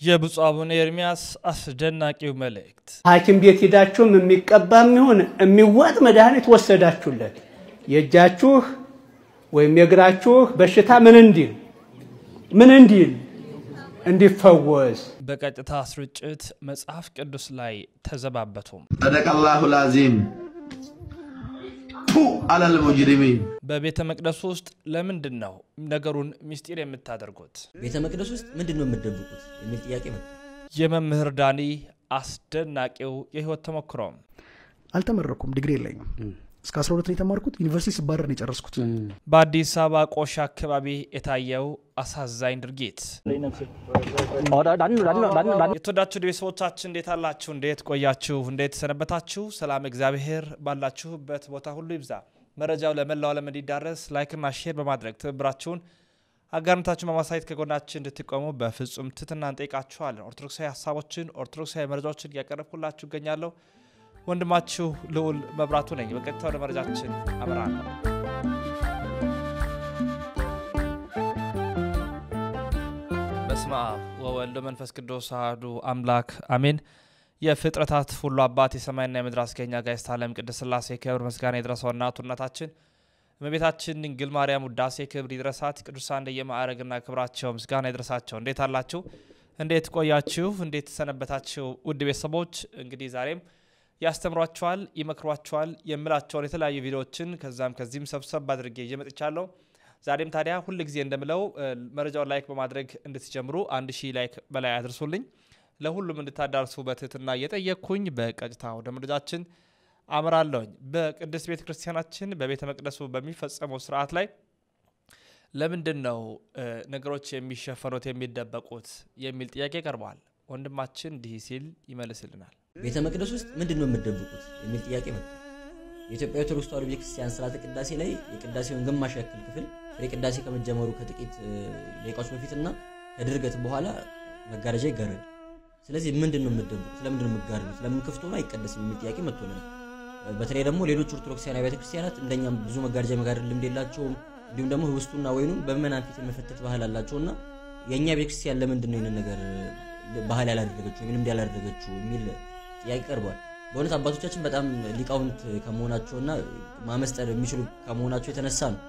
የብፁዕ አቡነ ኤርሚያስ አስደናቂው መልእክት ሐኪም ቤት ሄዳችሁ የሚቀባም ይሁን የሚዋጥ መድኃኒት ወሰዳችሁለት የእጃችሁ ወይም የእግራችሁ በሽታ ምን እንዲል እንዲፈወስ በቀጥታ ስርጭት መጽሐፍ ቅዱስ ላይ ተዘባበቱ። ሰደቀላሁ ላዚም አለል ሙጅሪሚን በቤተ መቅደስ ውስጥ ለምንድን ነው ነገሩን ምስጢር የምታደርጉት? ቤተ መቅደስ ውስጥ ምንድነው የምትደብቁት የሚል ጥያቄ መጣ። የመምህር ዳኒ አስደናቂው የህይወት ተሞክሮ። አልተመረኩም፣ ዲግሪ የለኝም። እስከ 12 ነው የተማርኩት። ዩኒቨርሲቲ ስባረር ነው የጨረስኩት። በአዲስ አበባ ቆሻ አካባቢ የታየው አሳዛኝ ድርጊት። የተወዳችሁ ቤተሰቦቻችን እንዴት አላችሁ? እንዴት ቆያችሁ? እንዴት ሰነበታችሁ? ሰላም እግዚአብሔር ባላችሁበት ቦታ ሁሉ ይብዛ። መረጃው ለመላው ዓለም እንዲዳረስ ላይክ እና ሼር በማድረግ ትብብራችሁን አጋርነታችሁን በማሳየት ከጎናችን እንድትቆሙ በፍጹም ትህትና እንጠይቃችኋለን። ኦርቶዶክሳዊ ሐሳቦችን ኦርቶዶክሳዊ መረጃዎችን ያቀርብኩላችሁ እገኛለሁ። ወንድማችሁ ልዑል መብራቱ ነኝ። በቀጥታ ወደ መረጃችን አመራለሁ። በስመ አብ ወወልድ ወመንፈስ ቅዱስ አሐዱ አምላክ አሜን። የፍጥረታት ሁሉ አባት የሰማይና የምድር አስገኛ ጋይስት ዓለም ቅድስት ሥላሴ ክብር ምስጋና ይድረሰው። እናታችን እመቤታችን ድንግል ማርያም ውዳሴ ክብር ይድረሳት። ቅዱሳን እንደየማዕረግና ክብራቸው ምስጋና ይድረሳቸው። እንዴት አላችሁ? እንዴት ቆያችሁ? እንዴት ሰነበታችሁ? ውድ ቤተሰቦች እንግዲህ ዛሬም ያስተምሯቸዋል ይመክሯቸዋል የምላቸውን የተለያዩ ቪዲዮዎችን ከዚህም ሰብሰብ አድርጌ እየመጥቻለሁ። ዛሬም ታዲያ ሁሉ ጊዜ እንደምለው መረጃውን ላይክ በማድረግ እንድትጀምሩ 1000 ላይክ በላይ አድርሱልኝ። ለሁሉም እንድታዳርሱ በትህትና እየጠየቅኩኝ በቀጥታ ወደ መረጃችን አመራለሁ። በቅድስት ቤተክርስቲያናችን በቤተ መቅደሱ በሚፈጸመው ስርዓት ላይ ለምንድነው ነገሮች የሚሸፈኑት የሚደበቁት የሚል ጥያቄ ቀርቧል። ወንድማችን እንዲህ ሲል ይመልስልናል። ቤተ መቅደስ ውስጥ ምንድነው የምትደብቁት የሚል ጥያቄ መጣ። የኢትዮጵያ ኦርቶዶክስ ተዋሕዶ ቤተክርስቲያን ሥርዓተ ቅዳሴ ላይ የቅዳሴውን ግማሽ ያክል ክፍል ቅዳሴ ከመጀመሩ ከጥቂት ደቂቃዎች በፊትና ከድርገት በኋላ መጋረጃ ይጋረዳል። ስለዚህ ምንድነው የምትደብቁት? ለምንድነው የምትጋርዱት? ለምን ክፍት ሆኖ አይቀደስም የሚል ጥያቄ መጥቶልናል። በተለይ ደግሞ ሌሎች ኦርቶዶክሳውያን ቤተክርስቲያናት እንደኛም ብዙ መጋረጃ መጋረድ ልምድ የላቸውም። እንዲሁም ደግሞ ህብስቱና ወይኑን በመናን ፊት የመፈተት ባህል አላቸውና የኛ ቤተክርስቲያን ለምንድነው ይሄን ነገር ባህል ያላደረገችው ምንም ያላደረገችው የሚል ጥያቄ ቀርቧል። በእውነት አባቶቻችን በጣም ሊቃውንት ከመሆናቸውና ማመስጠር የሚችሉ ከመሆናቸው የተነሳ ነው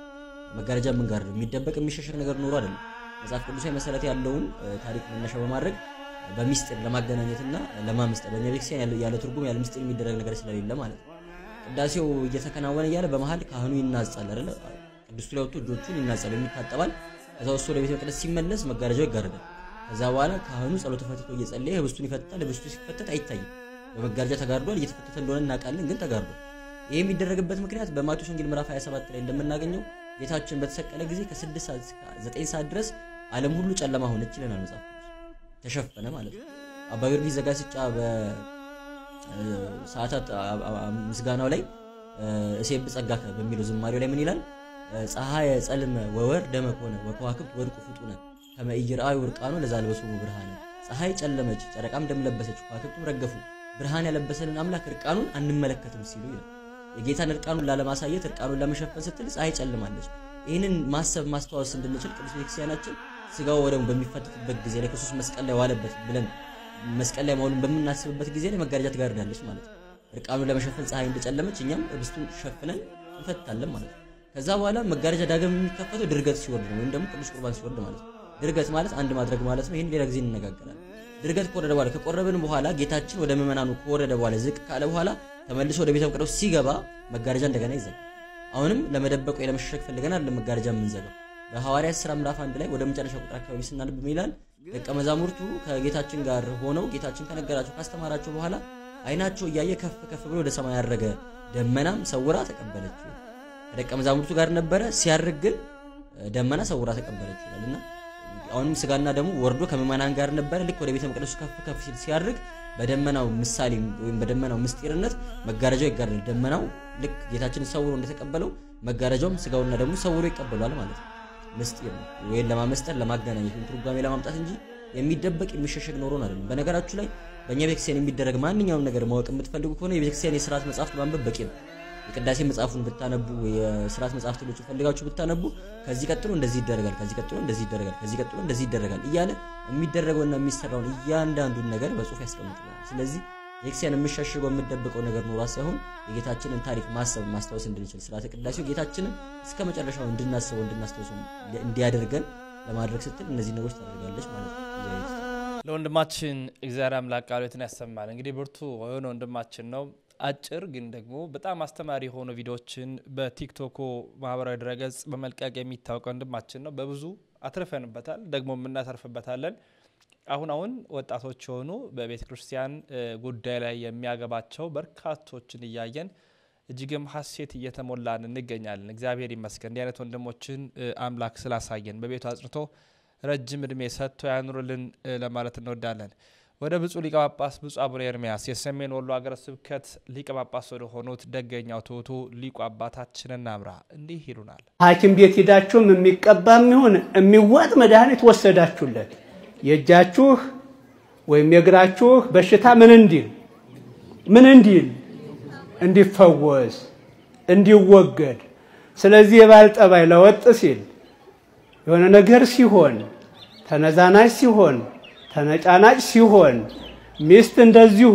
መጋረጃ መንጋር የሚደበቅ የሚሸሸግ ነገር ኖሮ አይደለም። መጽሐፍ ቅዱሳዊ መሰረት ያለውን ታሪክ መነሻ በማድረግ በሚስጥር ለማገናኘትና ለማመስጠር በእኛ ቤተክርስቲያን ያለ ትርጉም ያለ ሚስጥር የሚደረግ ነገር ስለሌለ ማለት ነው። ቅዳሴው እየተከናወነ ያለ በመሃል ካህኑ ይናጻል አይደል? ቅዱስ ላይ ወጥቶ እጆቹን ይናጻል የሚታጠባል። ከዛ ወስዶ ለቤተ መቅደስ ሲመለስ መጋረጃው ይጋረዳል። ከዛ በኋላ ካህኑ ጸሎተ ፈትቶ እየጸለየ ህብስቱን ይፈታል። ህብስቱ ሲፈተት አይታይም። በመጋረጃ ተጋርዷል። እየተፈተተ እንደሆነ እናውቃለን፣ ግን ተጋርዷል። ይሄ የሚደረግበት ምክንያት በማቴዎስ ወንጌል ምዕራፍ 27 ላይ እንደምናገኘው ጌታችን በተሰቀለ ጊዜ ከ6 ሰዓት እስከ 9 ሰዓት ድረስ ዓለም ሁሉ ጨለማ ሆነች ይለናል መጽሐፍ ቅዱስ። ተሸፈነ ማለት ነው። አባ ጊዮርጊስ ዘጋስጫ በሰዓታት ምስጋናው ላይ እሴብ ጸጋከ በሚለው ዝማሬው ላይ ምን ይላል? ፀሐይ ጸልመ ወወር ደመ ኮነ ወከዋክብት ወድቁ ፍጡነ ከመ ኢይርአዩ ወርቃኑ ለዛልበሱ ብርሃነ። ፀሐይ ጨለመች፣ ጨረቃም ደም ለበሰች፣ ከዋክብቱም ረገፉ፣ ብርሃን ያለበሰንን አምላክ እርቃኑን አንመለከትም ሲሉ ይላል። የጌታን እርቃኑን ላለማሳየት እርቃኑን ለመሸፈን ስትል ፀሐይ ጨልማለች። ይህንን ማሰብ ማስተዋወስ እንድንችል ቅዱስ ቤተክርስቲያናችን ስጋው ወደሙ በሚፈተትበት ጊዜ ላይ ክርስቶስ መስቀል ላይ ዋለበት ብለን መስቀል ላይ መሆኑን በምናስብበት ጊዜ ላይ መጋረጃ ትጋርዳለች ማለት ነው። እርቃኑን ለመሸፈን ፀሐይ እንደጨለመች እኛም ህብስቱን ሸፍነን እንፈታለን ማለት ነው። ከዛ በኋላ መጋረጃ ዳግም የሚከፈተው ድርገት ሲወርድ ነው፣ ወይም ደግሞ ቅዱስ ቁርባን ሲወርድ ማለት ነው። ድርገት ማለት አንድ ማድረግ ማለት ነው። ይሄን ሌላ ጊዜ እንነጋገራለን። ድርገት ከወረደ በኋላ ከቆረበን በኋላ ጌታችን ወደ ምእመናኑ ከወረደ በኋላ ዝቅ ካለ በኋላ ተመልሶ ወደ ቤተ መቅደስ ሲገባ መጋረጃ እንደገና ይዘጋል። አሁንም ለመደበቅ ወይ ለመሸሸግ ፈልገን አይደለም መጋረጃ የምንዘጋው። በሐዋርያት ሥራ ምዕራፍ 1 ላይ ወደ መጨረሻው ቁጥር አካባቢ ስናነብ ይላል ደቀ መዛሙርቱ ከጌታችን ጋር ሆነው ጌታችን ከነገራቸው ካስተማራቸው በኋላ አይናቸው እያየ ከፍ ከፍ ብሎ ወደ ሰማይ ያረገ ደመናም ሰውራ ተቀበለችው። ከደቀ መዛሙርቱ ጋር ነበረ፣ ሲያርግ ግን ደመና ሰውራ ተቀበለችው ይላልና አሁንም ስጋና ደሙ ወርዶ ከመማናን ጋር ነበር። ልክ ወደ ቤተ መቅደሱ ከፍ ከፍ ሲል ሲያርግ በደመናው ምሳሌ ወይም በደመናው ምስጢርነት መጋረጃው ይጋረዳል። ደመናው ልክ ጌታችን ሰውሮ እንደተቀበለው መጋረጃውም ስጋውና ደሙ ሰውሮ ይቀበላል ማለት ነው። ምስጢር ነው ወይ ለማመስጠር ለማገናኘት ትርጓሜ ለማምጣት እንጂ የሚደበቅ የሚሸሸግ ኖሮን አይደለም። በነገራችሁ ላይ በእኛ ቤተክርስቲያን የሚደረግ ማንኛውም ነገር ማወቅ የምትፈልጉ ከሆነ የቤተክርስቲያን የሥርዓት መጽሐፍት ማንበብ በቂ ነው። የቅዳሴ መጽሐፉን ብታነቡ የሥርዓት መጽሐፍቶች ፈልጋችሁ ብታነቡ ከዚህ ቀጥሎ እንደዚህ ይደረጋል ከዚህ ቀጥሎ እንደዚህ ይደረጋል ከዚህ ቀጥሎ እንደዚህ ይደረጋል እያለ የሚደረገውና የሚሰራውን እያንዳንዱን ነገር በጽሁፍ ያስቀምጡናል ስለዚህ የክርስቲያን የሚሻሽገው የሚደብቀው ነገር ኖሯ ሳይሆን የጌታችንን ታሪክ ማሰብ ማስተዋወስ እንድንችል ሥርዓተ ቅዳሴው ጌታችንን እስከ መጨረሻው እንድናስበው እንድናስተዋወስ እንዲያደርገን ለማድረግ ስትል እነዚህ ነገሮች ታደርጋለች ማለት ነው ለወንድማችን እግዚአብሔር አምላክ ቃሉን ያሰማል እንግዲህ ብርቱ የሆነ ወንድማችን ነው አጭር ግን ደግሞ በጣም አስተማሪ ሆኖ ቪዲዮችን በቲክቶክ ማህበራዊ ድረገጽ በመልቀቅ የሚታወቅ ወንድማችን ነው በብዙ አትረፈንበታል ደግሞ እናተርፈበታለን አሁን ወጣቶች ሆኑ በቤተ ክርስቲያን ጉዳይ ላይ የሚያገባቸው በርካቶችን ያያየን እጅግም ሐሴት እየተሞላን እንገኛለን እግዚአብሔር ይመስገን እንዲህ አይነት ወንድሞችን አምላክ ስላሳየን በቤቱ አጽርቶ ረጅም እድሜ ሰጥቶ ያኑርልን ለማለት እንወዳለን ወደ ብፁዕ ሊቀ ጳጳስ ብፁዕ አቡነ ኤርምያስ የሰሜን ወሎ ሀገረ ስብከት ሊቀ ጳጳስ ወደ ሆኑት ደገኛው ትውቱ ሊቁ አባታችን እናምራ እንዲህ ይሉናል ሐኪም ቤት ሄዳችሁም የሚቀባም ይሁን የሚዋጥ መድኃኒት ወሰዳችሁለት የእጃችሁ ወይም የእግራችሁ በሽታ ምን እንዲል እንዲፈወስ እንዲወገድ ስለዚህ የባል ጠባይ ለወጥ ሲል የሆነ ነገር ሲሆን ተነዛናጭ ሲሆን ተነጫናጭ ሲሆን ሚስት እንደዚሁ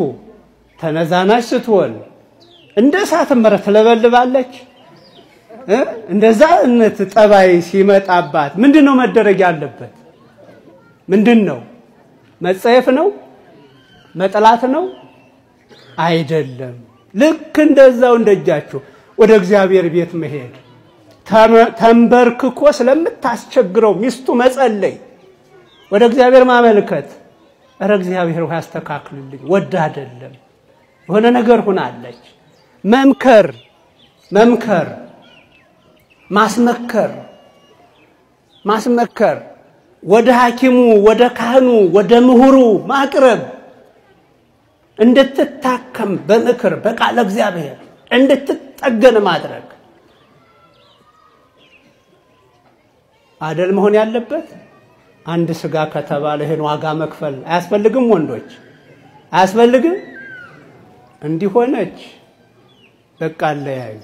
ተነዛናጭ ስትሆን እንደ እሳት መረት ለበልባለች እንደዛ እነት ጠባይ ሲመጣባት ምንድነው መደረግ ያለበት ምንድነው መጸየፍ ነው መጥላት ነው አይደለም ልክ እንደዛው እንደጃችሁ ወደ እግዚአብሔር ቤት መሄድ ተንበርክኮ ስለምታስቸግረው ሚስቱ መጸለይ ወደ እግዚአብሔር ማመልከት አረ እግዚአብሔር ያስተካክልልኝ ወድ አይደለም የሆነ ነገር ሆናለች መምከር ማስመከር ወደ ሐኪሙ ወደ ካህኑ ወደ ምሁሩ ማቅረብ እንድትታከም በምክር በቃለ እግዚአብሔር እንድትጠገን ማድረግ አደል መሆን ያለበት አንድ ስጋ ከተባለ ይሄን ዋጋ መክፈል አያስፈልግም ወንዶች አያስፈልግም እንዲሆነች በቃ ለያዩ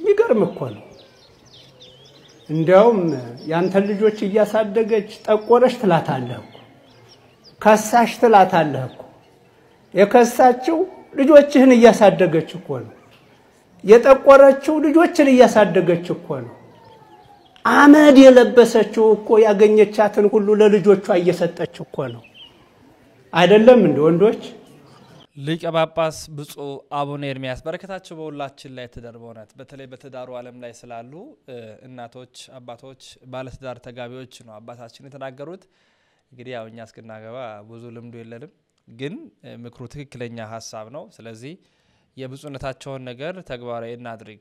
ይገርም እኮ ነው እንዲያውም ያንተ ልጆች እያሳደገች ጠቆረሽ ትላታለህ ከሳሽ ትላታለህ የከሳችው ልጆችህን እያሳደገች እኮ ነው የጠቆረችው ልጆችን እያሳደገች እኮ ነው አመድ የለበሰችው እኮ ያገኘቻትን ሁሉ ለልጆቿ እየሰጠች እኮ ነው አይደለም እንደ ወንዶች ሊቀ ጳጳስ ብፁዕ አቡነ ኤርምያስ በረከታቸው በሁላችን ላይ ተደርቦናት በተለይ በተዳሩ ዓለም ላይ ስላሉ እናቶች አባቶች ባለትዳር ተጋቢዎች ነው አባታችን የተናገሩት እንግዲህ ያው እኛ እስከናገባ ብዙ ልምዱ የለንም ግን ምክሩ ትክክለኛ ሐሳብ ነው ስለዚህ የብፁዕነታቸውን ነገር ተግባራዊ እናድርግ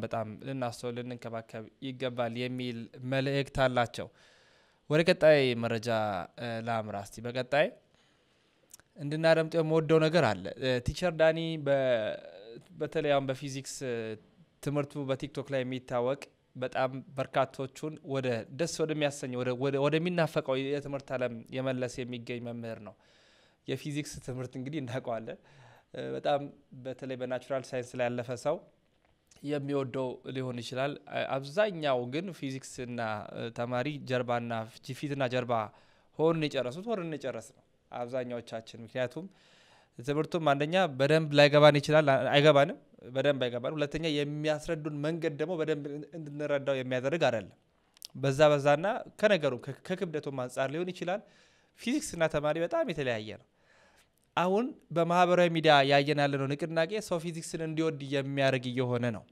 በጣም ልናስተውል ልንከባከብ ይገባል የሚል መልእክት አላቸው ወደ ቀጣይ መረጃ ላምራስቲ በቀጣይ እንድናደምጥ የምወደው ነገር አለ ቲቸር ዳኒ በተለያም በፊዚክስ ትምርቱ በቲክቶክ ላይ የሚታወቅ በጣም በርካቶቹን ወደ ደስ ወደሚያሰኝ ወደ ሚናፈቀው የትምርት ዓለም የመለስ የሚገኝ መምህር ነው የፊዚክስ ትምርት እንግዲህ እናውቀዋለን በጣም በተለይ በናቹራል ሳይንስ ላይ ያለፈ ሰው የሚወደው ሊሆን ይችላል አብዛኛው ግን ፊዚክስ እና ተማሪ ጀርባና ፊትና ጀርባ ሆርን የጨረስ ነው አብዛኛዎቻችን ምክንያቱም ትምርቱም አንደኛ በደንብ ላይገባን ይችላል አይገባንም በደንብ አይገባን ሁለተኛ የሚያስረዱን መንገድ ደግሞ በደንብ እንድንረዳው የሚያደርግ አይደለም በዛና ከነገሩ ከክብደቱም አንፃር ሊሆን ይችላል ፊዚክስ እና ተማሪ በጣም የተለያየ ነው አሁን በማህበራዊ ሚዲያ ያየናለነው ንቅናቄ ሰው ፊዚክስን እንዲወድ የሚያርግ እየሆነ ነው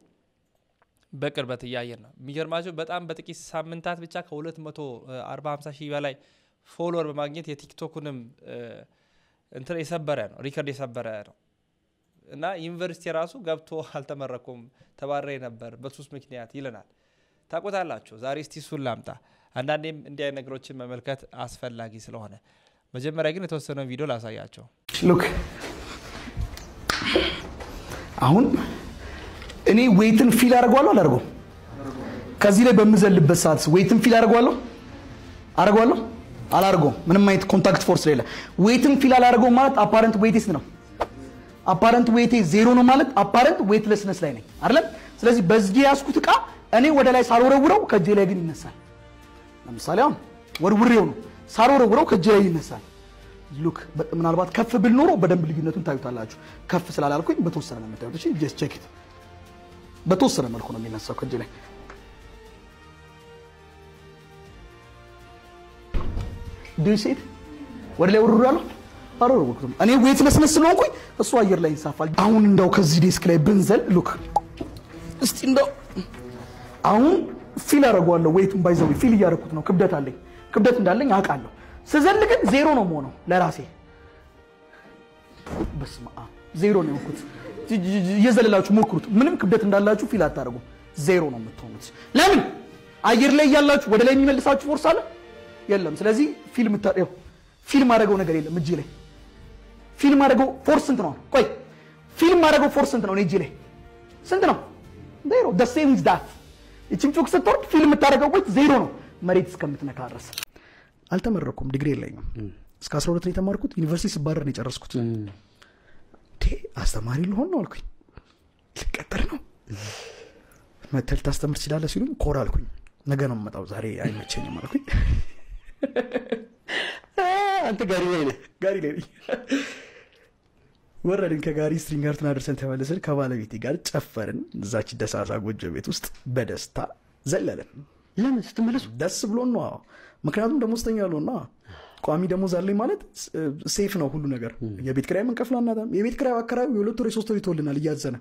በቅርበት ያየና የሚገርማችሁ በጣም በጥቂት ሳምንታት ብቻ ከ240-50 ሺህ በላይ ፎሎወር በማግኘት የቲክቶክንም እንትን የሰበረ ነው ሪከርድ የሰበረ ነው እና ዩኒቨርሲቲ ራሱ ገብቶ አልተመረኩም ተባረረ ነበር በሱስ ምክንያት ይለናል ታቆታላችሁ ዛሬ እስቲ ሱን ላምጣ አንዳንዴም እንዲህ አይነት ነገሮችን መመልከት አስፈላጊ ስለሆነ መጀመሪያ ግን የተወሰነው ቪዲዮ ላሳያቸው ሉክ አሁን እኔ ዌይትን ፊል አርጓለሁ አላርገው ከዚህ ላይ በመዘልበት ሰዓት ዌይትን ፊል አርጓለሁ አላርገው ምንም አይነት ኮንታክት ፎርስ ሌላ ዌይትን ፊል አላርገው ማለት አፓረንት ዌይትስ ነው አፓረንት ዌቴ 0 ነው ማለት አፓረንት ዌትለስነስ ላይ ነኝ አይደል? ስለዚህ በዚህ ያስኩት ዕቃ እኔ ወደ ላይ ሳልወረውረው ከእጄ ላይ ግን ይነሳል። ለምሳሌ አሁን ወርውሬው ነው ሳልወረውረው ከእጄ ላይ ይነሳል። ሉክ ምናልባት ከፍ ብል ኖሮ በደንብ ልዩነቱን ታዩታላችሁ። ከፍ ስላላልኩኝ በተወሰነ ነው የምታዩት። እሺ ጀስት ቼክ ኢት። በተወሰነ መልኩ ነው የሚነሳው ከእጄ ላይ። ዲሲት ወደ ላይ ወርውሬዋለሁ አልወረወርኩትም። እኔ ዌትለስነስ ስለሆንኩኝ እሱ አየር ላይ ይንሳፋል። አሁን እንደው ከዚህ ዴስክ ላይ ብንዘል ሉክ እስቲ እንደው አሁን ፊል አደርገዋለሁ። ዌቱን ባይዘው ፊል እያደረኩት ነው። ክብደት አለኝ፣ ክብደት እንዳለኝ አውቃለሁ። ስዘል ግን 0 ነው የምሆነው ለራሴ። በስመ አብ 0 ነው የሆንኩት። እየዘለላችሁ ሞክሩት። ምንም ክብደት እንዳላችሁ ፊል አታደርጉም። 0 ነው የምትሆኑት። ለምን? አየር ላይ ያላችሁ ወደ ላይ የሚመልሳችሁ ፎርስ አለ የለም። ስለዚህ ፊልም አደረገው ነገር የለም እጄ ላይ። ፊልም አደረገው ፎርስ ስንት ነው? ቆይ ፊልም አደረገው ፎርስ ስንት ነው? እጄ ላይ ስንት ነው? 0 the same is that። እቺም ጮክ ስትወርድ ፊልም ታደርገው ወይ 0 ነው መሬት እስከምትነካ ድረስ። አልተመረኩም፣ ዲግሪ የለኝም። እስከ 12 ነው የተማርኩት። ዩኒቨርሲቲ ስባረር ነው የጨረስኩት። አስተማሪ ልሆን ነው አልኩኝ። ልቀጠር ነው መተል ታስተምር ትችላለህ ሲሉኝ ኮራ አልኩኝ። ነገ ነው የምመጣው ዛሬ አይመቸኝም አልኩኝ። አንተ ጋሪ ላይ ነህ? ጋሪ ላይ ነኝ። ወረድን ከጋሪ ስትሪንጋርቱን አድርሰን ተመለስን። ከባለቤቴ ጋር ጨፈርን እዛች ደሳሳ ጎጆ ቤት ውስጥ በደስታ ዘለለን። ለምን ስትመለሱ? ደስ ብሎን ነው። ምክንያቱም ደሞዝተኛ ያለውና ቋሚ ደሞዝ አለኝ ማለት ሴፍ ነው ሁሉ ነገር። የቤት ኪራይ መንከፍላ እናታም የቤት ኪራይ አከራዩ የሁለት ወር የሶስት ወር ይተውልናል እያዘነ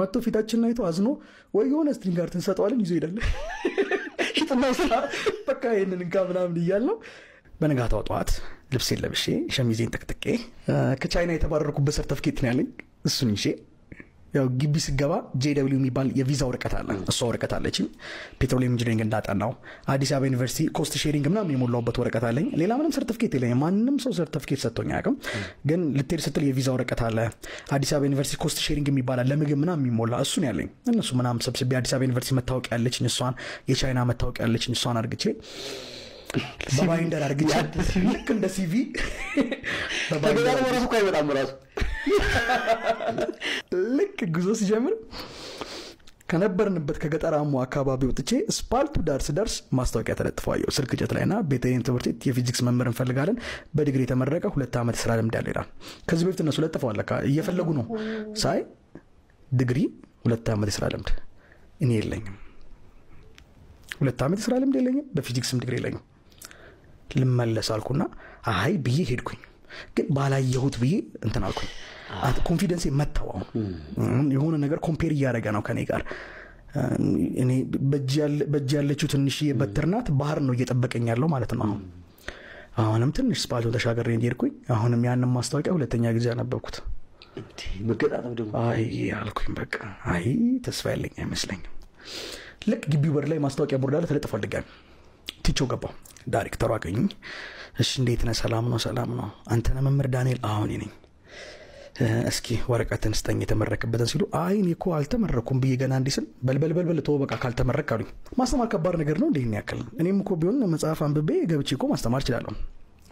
መጥቶ ፊታችንን አይቶ አዝኖ ወይ የሆነ ስትሪንጋርትን ሰጠዋለን ይዞ ይሄዳል። ሽጥና ስራ በቃ ይሄንን እንካ ምናምን እያልነው በነጋታው ጠዋት ልብሴን ለብሼ ሸሚዜን ጠቅጥቄ ከቻይና የተባረርኩበት ሰርተፍኬት ነው ያለኝ። እሱን ይዤ ያው ግቢ ስገባ JW የሚባል የቪዛ ወረቀት አለ። እሷ ወረቀት አለችኝ። ፔትሮሊየም ኢንጂነሪንግ እንዳጠናው አዲስ አበባ ዩኒቨርሲቲ ኮስት ሼሪንግ ምናምን የሞላውበት ወረቀት አለኝ። ሌላ ምንም ሰርተፍኬት የለኝም። ማንንም ሰው ሰርተፍኬት ሰጥቶኝ አያውቅም። ግን ልትሄድ ስትል የቪዛ ወረቀት አለ። አዲስ አበባ ዩኒቨርሲቲ ኮስት ሼሪንግ የሚባል ለምግብ ምናምን የሚሞላ እሱን ያለኝ። እነሱ ምናምን ሰብስቤ አዲስ አበባ ዩኒቨርሲቲ መታወቂያ ያለችኝ እሷን፣ የቻይና መታወቂያ ያለችኝ እሷን አድርግቼ በባይንደር አድርግቼ ልክ እንደ ሲቪ በባይንደር ወራሱ ቆይ በጣም ራሱ ልክ ጉዞ ሲጀምር ከነበርንበት ከገጠራሙ አካባቢ ወጥቼ ስፓልቱ ዳር ስደርስ ማስታወቂያ ተለጥፏየው ስልክ ጀት ላይና ቤተይን ትምህርት ቤት የፊዚክስ መምህር እንፈልጋለን በዲግሪ የተመረቀ 2 ዓመት ስራ ልምድ ያለው ይላል። ከዚህ በፊት እነሱ ለጥፈዋል ለካ እየፈለጉ ነው ሳይ ዲግሪ 2 ዓመት ስራ ልምድ እኔ የለኝም። 2 ዓመት ስራ ልምድ የለኝም፣ በፊዚክስም ዲግሪ የለኝም። ልመለስ አልኩና አይ ብዬ ሄድኩኝ። ግን ባላየሁት ብዬ እንትን አልኩኝ። ኮንፊደንስ መጣው። አሁን የሆነ ነገር ኮምፔር እያደረገ ነው ከኔ ጋር። እኔ በእጅ ያለችው ትንሽ የበትርናት ባህር ነው እየጠበቀኝ ያለው ማለት ነው። አሁንም ትንሽ ስፓልቱን ተሻገሬ ሄድኩኝ። አሁንም ያንን ማስታወቂያ ሁለተኛ ጊዜ አነበብኩት። መገጣጠም ደግሞ አይ አልኩኝ በቃ አይ ተስፋ ያለኝ አይመስለኝም። ልክ ግቢው በር ላይ ማስታወቂያ ቦርድ ላይ ተለጥፏል። ድጋሚ ቲቾ ገባው። ዳይሬክተሩ አገኘኝ። እሺ እንዴት ነህ? ሰላም ነው ሰላም ነው። አንተ ነህ መምህር ዳንኤል? አዎ እኔ ነኝ። እስኪ ወረቀትን ስጠኝ የተመረክበትን ሲሉ አይ እኔ እኮ አልተመረኩም ብዬ ገና እንዲህ ስል በልበልበልበል ተወው በቃ ካልተመረክ አሉኝ። ማስተማር ከባድ ነገር ነው እንዴ? ይሄን ያክል እኔም እኮ ቢሆን መጽሐፍ አንብቤ ገብቼ እኮ ማስተማር እችላለሁ።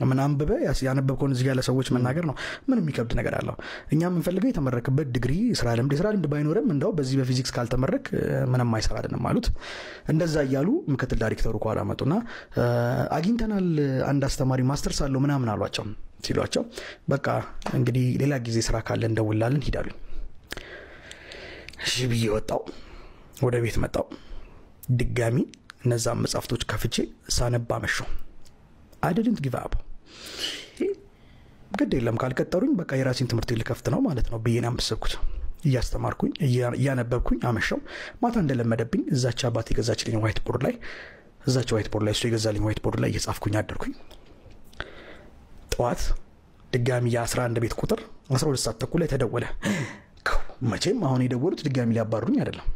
ምን አንብበ ያነበብከውን እዚህ ያለ ሰዎች መናገር ነው። ምን የሚከብድ ነገር አለው? እኛ የምንፈልገው የተመረክበት ዲግሪ ስራ ልምድ ባይኖርም እንደው በዚህ በፊዚክስ ካልተመረክ ምንም አይሰራልንም ማለት። እንደዛ እያሉ ምክትል ዳይሬክተሩ ኋላ መጡና አግኝተናል አንድ አስተማሪ ማስተርስ አለው ምናምን አሏቸው። ሲሏቸው በቃ እንግዲህ ሌላ ጊዜ ስራ ካለ እንደውላለን ሄዳሉኝ። እሺ ብዬ ወጣው፣ ወደ ቤት መጣው። ድጋሚ እነዛ መጽሐፍቶች ከፍቼ ሳነባ መሸው። I didn't give up። ግድ የለም ካልቀጠሩኝ በቃ የራሴን ትምህርት ልከፍት ነው ማለት ነው ብዬ ነው ያሰብኩት። እያስተማርኩኝ እያነበብኩኝ አመሸው። ማታ እንደለመደብኝ እዛች አባቴ የገዛችልኝ ዋይት ቦርድ ላይ እሱ የገዛልኝ ዋይት ቦርድ ላይ እየጻፍኩኝ አደርኩኝ። ጠዋት ድጋሚ የ11 ቤት ቁጥር 12 ሰዓት ተኩል ላይ ተደወለ። መቼም አሁን የደወሉት ድጋሚ ሊያባሩኝ አይደለም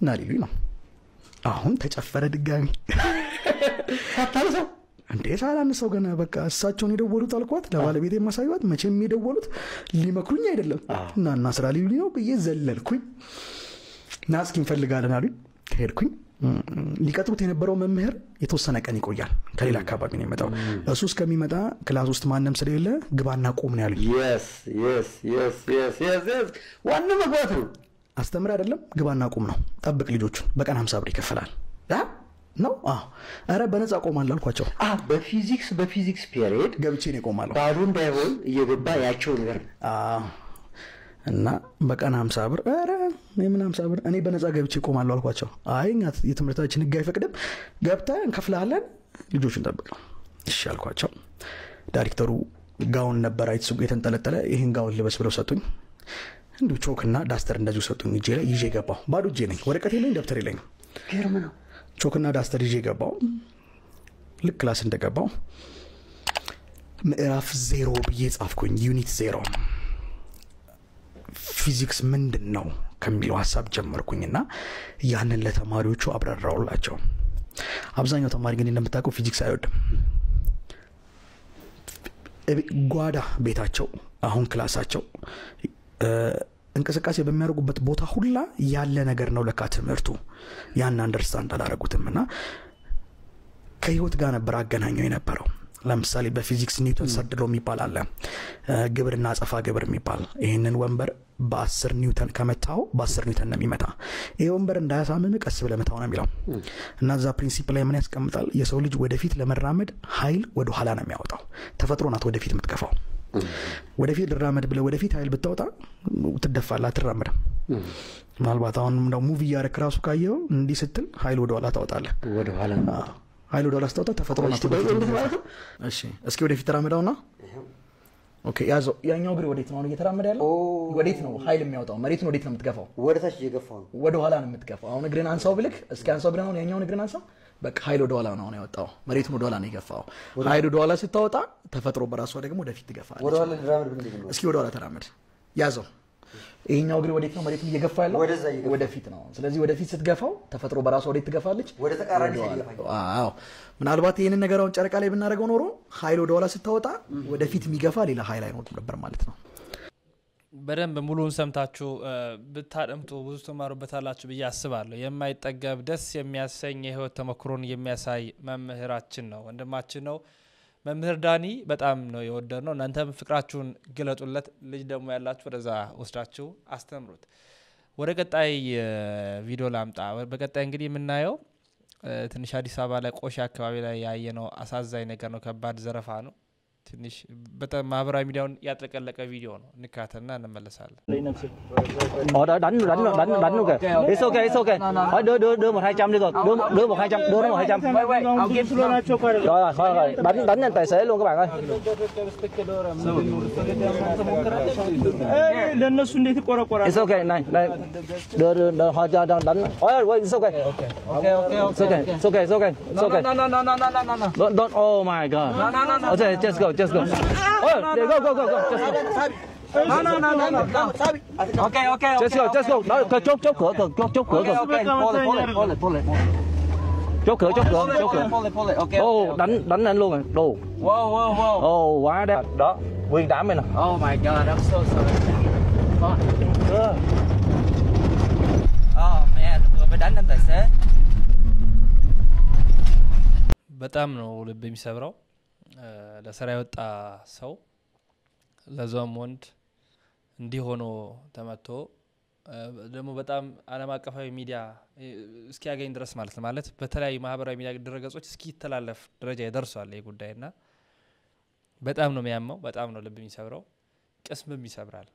እና ሊሉኝ ነው። አሁን ተጨፈረ ድጋሚ ሳታነሳው እንዴ ሳላነሳው ገና በቃ እሳቸውን የደወሉት አልኳት። ለባለቤቴ ማሳዩት መቼም የደወሉት ሊመክሩኝ አይደለም እና ስራ ሊሉኝ ነው ብዬ ዘለልኩኝ። ናስኪ እንፈልጋለን አሉኝ። ከሄድኩኝ ሊቀጥሩት የነበረው መምህር የተወሰነ ቀን ይቆያል ከሌላ አካባቢ ነው የመጣው እሱ እስከሚመጣ ክላስ ውስጥ ማንንም ስለሌለ ግባና ቁም ነው ያሉኝ yes ዋና መግባት ነው አስተምር አይደለም ግባና ቁም ነው ጠብቅ ልጆቹን በቀን 50 ብር ይከፈላል ነው አረ በነፃ ቆማለሁ አልኳቸው በፊዚክስ ፒሪየድ ገብቼ ነው ቆማለሁ ባዶ እንዳይሆን እየገባ ያቸው ነገር እና በቀን 50 ብር አረ ምን 50 ብር እኔ በነፃ ገብቼ ቆማለሁ አልኳቸው አይኛት የትምርታችን ህግ አይፈቅድም ገብታ እንከፍላለን ልጆቹን ጠብቅ እሺ አልኳቸው ዳይሬክተሩ ጋውን ነበር አይተሱ የተንጠለጠለ ይሄን ጋውን ልበስ ብለው ሰጡኝ እንዱ ቾክና ዳስተር እንደዚሁ ሰጡኝ እጄ ላይ ይዤ ገባው ባዶ እጄ ነኝ ወረቀት የለኝ ደብተር የለኝ ገርም ነው ቾክና ዳስተር ይዤ ገባው ልክ ክላስ እንደገባው ምዕራፍ 0 ብዬ ጻፍኩኝ ዩኒት 0 ፊዚክስ ምንድነው ከሚለው ሐሳብ ጀመርኩኝና ያንን ለተማሪዎቹ አብራራውላቸው አብዛኛው ተማሪ ግን እንደምታውቀው ፊዚክስ አይወድም ጓዳ ቤታቸው አሁን ክላሳቸው እንቅስቃሴ በሚያደርጉበት ቦታ ሁላ ያለ ነገር ነው ለካ ትምህርቱ ያን አንደርስታንድ አላደረጉትምና ከህይወት ጋር ነበር አገናኘው የነበረው ለምሳሌ በፊዚክስ ኒውተን ሰርድሎ የሚባል አለ ግብርና አጸፋ ግብር የሚባል ይሄንን ወንበር በ10 ኒውተን ከመታው በ10 ኒውተን ነው የሚመታ ይሄ ወንበር እንዳያሳምም ቀስ ብለ መታው ነው የሚለው እና ዛ ፕሪንሲፕል ላይ ምን ያስቀምጣል የሰው ልጅ ወደፊት ለመራመድ ኃይል ወደ ኋላ ነው የሚያወጣው ተፈጥሮ ናት ወደፊት የምትገፋው ወደፊት ልራመድ ብለ ወደፊት ኃይል ብታወጣ ትደፋላ ትራመድ ምናልባት አሁን ነው ሙቪ ያረክ ራሱ ካየው እንዲህ ስትል ኃይል ወደ ኋላ ታወጣለህ ወደ ኋላ ኃይል ወደ ኋላ ስታወጣ ተፈጥሮ ናት እሺ እስኪ ወደፊት ተራመዳውና ኦኬ ያዘው ያኛው ግሬ ወዴት ነው እየተራመደ ያለው ወዴት ነው ኃይል የሚያወጣው መሬቱን ወዴት ነው የምትገፋው ወደ ታች እየገፋው ወደ ኋላ ነው የምትገፋው አሁን እግሬን አንሳው ብልክ እስኪ አንሳው ብለህ ነው ያኛውን እግሬን አንሳው በቃ ኃይል ወደ ኋላ ነው ያወጣው መሬቱን ወደ ኋላ ነው የገፋው ኃይል ወደ ኋላ ስታወጣ ተፈጥሮ በራሷ ደግሞ ወደፊት ትገፋለች ወደ ኋላ ድራመድ ምንድነው እስኪ ወደ ኋላ ተራመድ ያዘው ይሄኛው ግሬ ወዴት ነው መሬቱን እየገፋ ያለው ወደፊት ነው ስለዚህ ወደፊት ስትገፋው ተፈጥሮ በራሷ ወዴት ትገፋለች ወደ ተቃራኒ ይገፋል አዎ ምናልባት ይሄንን ነገራውን ጨረቃ ላይ ብናደርገው ኖሮ ኃይል ወደ ኋላ ስታወጣ ወደፊት የሚገፋ ሌላ ኃይል አይኖርም ነበር ማለት ነው በደንብ ሙሉን ሰምታችሁ ብታደምጡ ብዙ ተማሩበታላችሁ ብዬ አስባለሁ የማይጠገብ ደስ የሚያሰኝ የህይወት ተመክሮን የሚያሳይ መምህራችን ነው ወንድማችን ነው መምህር ዳኒ በጣም ነው የወደድነው እናንተም ፍቅራችሁን ግለጡለት ልጅ ደግሞ ያላችሁ ወደዛ ወስዳችሁ አስተምሩት ወደ ቀጣይ ቪዲዮ ላምጣ በቀጣይ እንግዲህ የምናየው ትንሽ አዲስ አበባ ላይ ቆሻ አካባቢ ላይ ያየነው አሳዛኝ ነገር ነው ከባድ ዘረፋ ነው ትንሽ በጣም ማህበራዊ ሚዲያውን ያጥለቀለቀ ቪዲዮ ነው እንካተና እንመለሳለን đánh luôn kìa it's okay đưa 100 đi rồi đưa 100 đưa nó 200 rồi đánh lên tài xế luôn các bạn ơi ለነሱ እንዴት ይቆረቆራል it's okay này đây đưa họ cho đánh ôi it's okay it's okay don't oh my god okay just go oh go go just go No. Okay. Just go. Đó, chốt cửa. Chốt cửa. Okay. Oh, đánh anh luôn rồi. Đồ. Wow. Oh, quá đẹp. Đó, nguyên đám này nè. Oh my god, I'm so sorry. Oh man, vừa mới đánh anh tài xế. በጣም ነው ልብ የሚሰብረው ለስራ የወጣ ሰው ለዛም ወንድ እንዲሆኖ ተመቶ ደግሞ በጣም ዓለም አቀፋዊ ሚዲያ እስኪያገኝ ድረስ ማለት በተለያዩ ማህበራዊ ሚዲያ ድረገጾች እስኪተላለፍ ደረጃ ይደርሳል ይሄ ጉዳይና በጣም ነው የሚያመው በጣም ነው ልብ የሚሰብረው ቅስምም ይሰብራል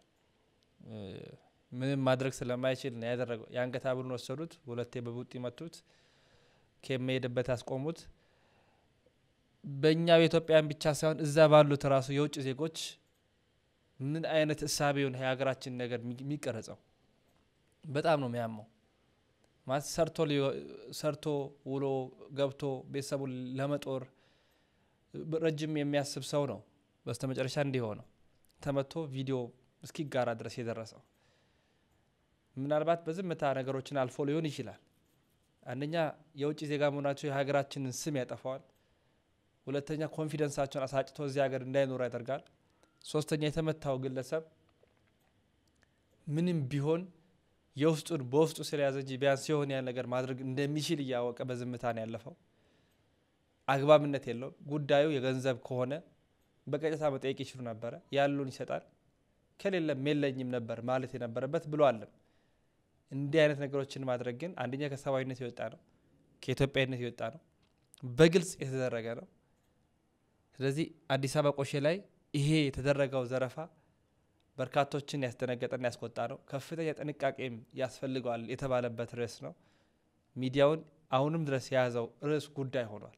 ምንም ማድረግ ስለማይችል ነው ያደረገው ያንገታ ብሩን ወሰዱት ሁለቴ በቡጢ መቱት ከመሄድበት አስቆሙት በእኛ በኢትዮጵያን ብቻ ሳይሆን እዛ ባሉት ራሱ የውጭ ዜጎች ምን አይነት እሳቤውን የሀገራችን ነገር የሚቀርጸው በጣም ነው የሚያመው ማለት ሰርቶ ውሎ ገብቶ ቤተሰቡን ለመጦር ረጅም የሚያስብ ሰው ነው በስተመጨረሻ እንዲሆነው ተመቶ ቪዲዮ እስኪጋራ ድረስ የደረሰው ምናልባት በዝምታ ነገሮችን አልፎ ሊሆን ይችላል አንደኛ የውጭ ዜጋ መሆናቸው የሀገራችንን ስም ያጠፋዋል ሁለተኛ ኮንፊደንሳቸውን አሳጭቶ እዚህ ሀገር እንዳይኖር ያደርጋል ሶስተኛ የተመታው ግለሰብ ምንም ቢሆን የውስጡን በውስጡ ስለያዘ እንጂ ቢያንስ ሲሆን ያን ነገር ማድረግ እንደሚችል ያወቀ በዝምታ ነው ያለፈው። አግባብነት የለው ጉዳዩ የገንዘብ ከሆነ በቀጥታ መጠየቅ ይችሉ ነበር ያሉን ይሰጣል ከሌለም የለኝም ነበር ማለት የነበረበት ብሏል። እንዲህ አይነት ነገሮችን ማድረግ ግን አንደኛ ከሰባዊነት ይወጣ ነው ከኢትዮጵያዊነት ይወጣ ነው በግልጽ የተደረገ ነው። ስለዚህ አዲስ አበባ ቆሼ ላይ ይሄ የተደረገው ዘረፋ በርካቶችን ያስደነገጠና ያስቆጣ ነው። ከፍተኛ ጥንቃቄም ያስፈልገዋል የተባለበት ርዕስ ነው። ሚዲያውን አሁንም ድረስ የያዘው ርዕስ ጉዳይ ሆኗል።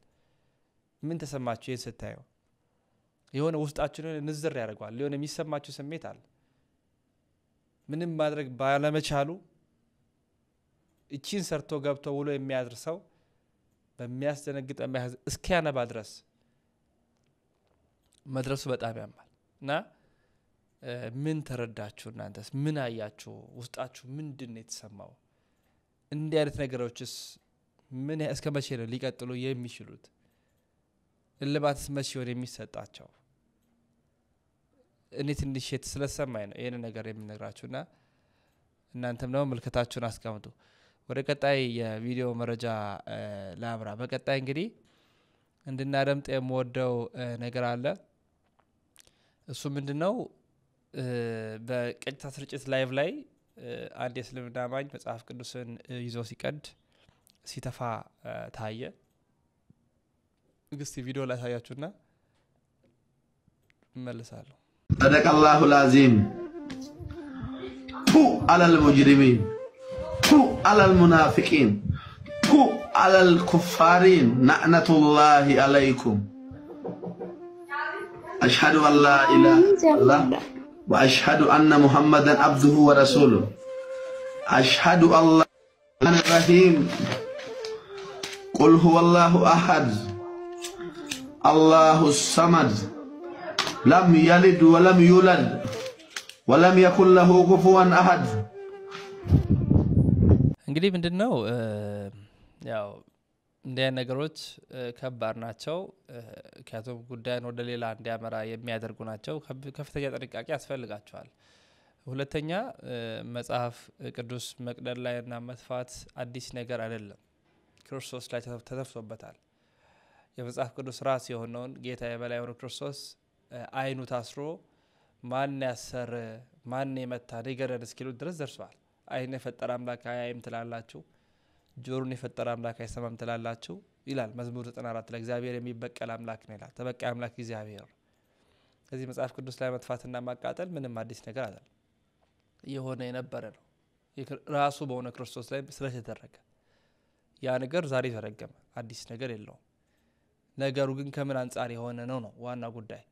ምን ተሰማችሁ ይሄን ስታዩ? የሆነ ውስጣችንን ንዝር ያደርጋል። የሆነ የሚሰማችሁ ስሜት አለ። ምንም ማድረግ ባለመቻሉ እቺን ሰርቶ ገብቶ ውሎ የሚያድር ሰው በሚያስደነግጥ እስኪያነባ ድረስ መድረሱ በጣም ያማል። እና ምን ተረዳችሁ እናንተስ? ምን አያችሁ? ውስጣችሁ ምንድነው የተሰማው? እንዲህ አይነት ነገሮችስ ምን እስከ መቼ ነው ሊቀጥሉ የሚችሉት? እልባትስ መቼ ይሆን የሚሰጣቸው? እኔ ትንሽ ስለሰማኝ ነው ይሄን ነገር የምነግራችሁና እናንተም ደግሞ መልከታችሁን አስቀምጡ። ወደ ቀጣይ የቪዲዮ መረጃ ላብራ። በቀጣይ እንግዲህ እንድናደምጥ የምወደው ነገር አለ። እሱ ምንድነው? በቀጥታ ስርጭት ላይቭ ላይ አንድ የእስልምና አማኝ መጽሐፍ ቅዱስን ይዞ ሲቀድ ሲተፋ ታየ። እስቲ ቪዲዮ ላይ ታያችሁና መልሳለሁ። صدق الله العظيم. تو على المجرمين، تو على المنافقين، تو على الكفارين، لعنة الله عليكم. أشهد أن لا إله إلا الله وأشهد أن محمدا عبده ورسوله. أشهد أن لا إله إلا الرحيم. قل هو الله أحد الله الصمد لم يلد ولم يولد ولم يكن له كفوا أحد. እንግዲህ ምንድነው ያው እንደ ነገሮች ከባድ ናቸው። ከያቱም ጉዳይን ወደ ሌላ እንዲያመራ የሚያደርጉ ናቸው። ከፍተኛ ጥንቃቄ ያስፈልጋቸዋል። ሁለተኛ መጽሐፍ ቅዱስ መቅደል ላይና መጥፋት አዲስ ነገር አይደለም። ክርስቶስ ላይ ተተፍቶበታል። የመጽሐፍ ቅዱስ ራስ የሆነውን ጌታ የበላይ የሆነው ክርስቶስ አይኑ ታስሮ ማን ያሰረ ማን የመታ ነገርን እስኪሉ ድረስ ደርሷል። አይን የፈጠረ አምላክ አያይም ትላላችሁ፣ ጆሮን የፈጠረ አምላክ አይሰማም ትላላችሁ ይላል መዝሙር 94 ላይ። እግዚአብሔር የሚበቀል አምላክ ነው ይላል። ተበቃይ አምላክ እግዚአብሔር። ስለዚህ መጽሐፍ ቅዱስ ላይ መጥፋትና ማቃጠል ምንም አዲስ ነገር አይደለም፣ የሆነ የነበረ ነው። ራሱ በሆነ ክርስቶስ ላይ ስለተደረገ ያ ነገር ዛሬ ተረገመ፣ አዲስ ነገር የለውም። ነገሩ ግን ከምን አንጻር የሆነ ነው ዋና ጉዳይ።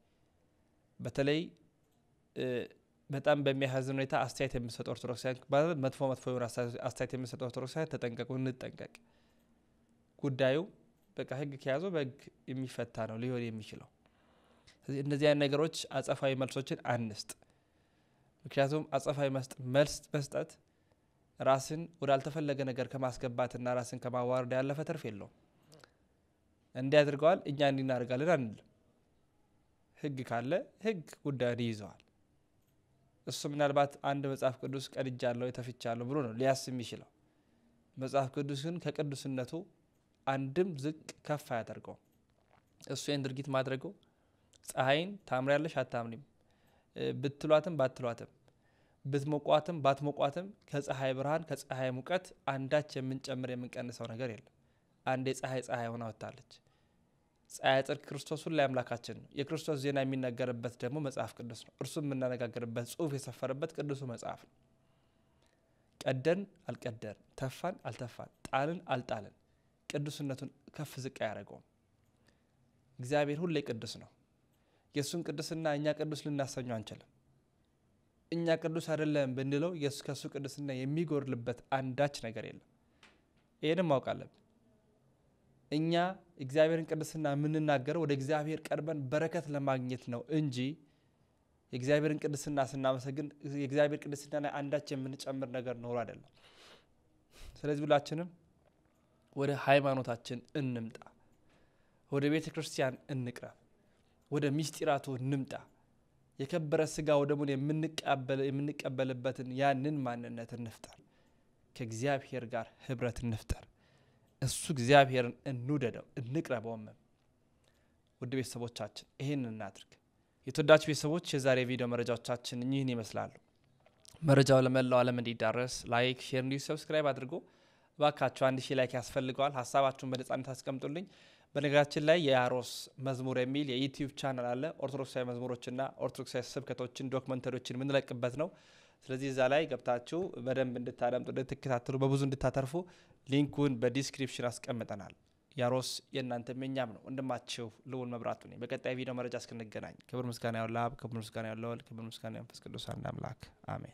በተለይ በጣም በሚያሳዝን ሁኔታ አስተያየት የሚሰጡ ኦርቶዶክሳውያን ማለት መጥፎ የሆነ አስተያየት የሚሰጡ ኦርቶዶክሳውያን ተጠንቀቁ፣ እንጠንቀቅ። ጉዳዩ በቃ ህግ ከያዘው በህግ የሚፈታ ነው ሊሆን የሚችለው። ስለዚህ እነዚህ አይነት ነገሮች አጸፋዊ መልሶችን አንስጥ። ምክንያቱም አጸፋዊ መልስ መስጠት ራስን ወዳልተፈለገ ነገር ከማስገባትና ራስን ከማዋረድ ያለፈ ትርፍ የለውም። እንዲያድርገዋል እኛ እንድናደርጋለን አንልም። ህግ ካለ ህግ ጉዳዩን ይይዘዋል። እሱ ምናልባት አንድ መጽሐፍ ቅዱስ ቀድጃለሁ ተፍቻለሁ ብሎ ነው ሊያስብ ይችላል። መጽሐፍ ቅዱስን ከቅዱስነቱ አንድም ዝቅ ከፍ ያደርገው። እሱ ይህን ድርጊት ማድረገው ፀሐይን ታምሪያለሽ አታምሪም ብትሏትም ባትሏትም ብትሞቋትም ባትሞቋትም ከፀሐይ ብርሃን ከፀሐይ ሙቀት አንዳች የምንጨምር የምንቀንሰው ነገር የለም። አንዴ ፀሐይ ሆና ወጣለች። ፀሐይ ጽድቅ ክርስቶስ ሁሉ አምላካችን ነው። የክርስቶስ ዜና የሚነገርበት ደግሞ መጽሐፍ ቅዱስ ነው። እርሱም የምናነጋገርበት ጽሑፍ የሰፈረበት ቅዱሱ መጽሐፍ ነው። ቀደን አልቀደን፣ ተፋን አልተፋን፣ ጣልን አልጣልን ቅዱስነቱን ከፍ ዝቅ ያደርገው። እግዚአብሔር ሁሌ ቅዱስ ነው። የሱን ቅዱስና እኛ ቅዱስ ልናሰኘው አንችልም። እኛ ቅዱስ አይደለም ብንለው ከሱ ቅዱስና የሚጎርልበት አንዳች ነገር የለም። ይሄንም ማውቃለን። እኛ እግዚአብሔርን ቅዱስና የምንናገረው ወደ እግዚአብሔር ቀርበን በረከት ለማግኘት ነው እንጂ የእግዚአብሔርን ቅዱስና ስናመሰግን የእግዚአብሔር ቅዱስና ላይ አንዳች የምንጨምር ነገር ኖር አይደለም። ስለዚህ ሁላችንም ወደ ሃይማኖታችን እንምጣ፣ ወደ ቤተ ክርስቲያን እንቅረብ፣ ወደ ሚስጢራቱ እንምጣ። የከበረ ስጋ ወደሙን የምንቀበልበትን ያንን ማንነት እንፍጠር። ከእግዚአብሔር ጋር ህብረት እንፍጠር እሱ እግዚአብሔርን እንውደደው እንቅረበው ውድ ቤተሰቦቻችን ይሄንን እናድርግ የተወዳችሁ ቤተሰቦች የዛሬ ቪዲዮ መረጃዎቻችን እኚህን ይመስላሉ መረጃው ለመላው ዓለም እንዲዳረስ ላይክ ሼር እንዲ ሰብስክራይብ አድርጉ ባካችሁ 1000 ላይክ ያስፈልጋል ሐሳባችሁን በነጻነት አስቀምጡልኝ በነገራችን ላይ የያሮስ መዝሙር የሚል የዩቲዩብ ቻናል አለ ኦርቶዶክሳዊ መዝሙሮችና ኦርቶዶክሳዊ ስብከቶችን ዶክመንተሪዎችን ምንለቅበት ነው ስለዚህ እዛ ላይ ገብታችሁ በደንብ እንድታደምጡ እንድትከታተሉ በብዙ እንድታተርፉ ሊንኩን በዲስክሪፕሽን አስቀምጠናል ያሮስ የእናንተ መኛም ነው ወንድማችሁ ልዑል መብራቱ ነኝ በቀጣይ ቪዲዮ መረጃ እስክንገናኝ ክብር ምስጋና ያለው ለአብ ክብር ምስጋና ያለው ለወልድ ክብር ምስጋና ያለው ለመንፈስ ቅዱስ አንድ አምላክ አሜን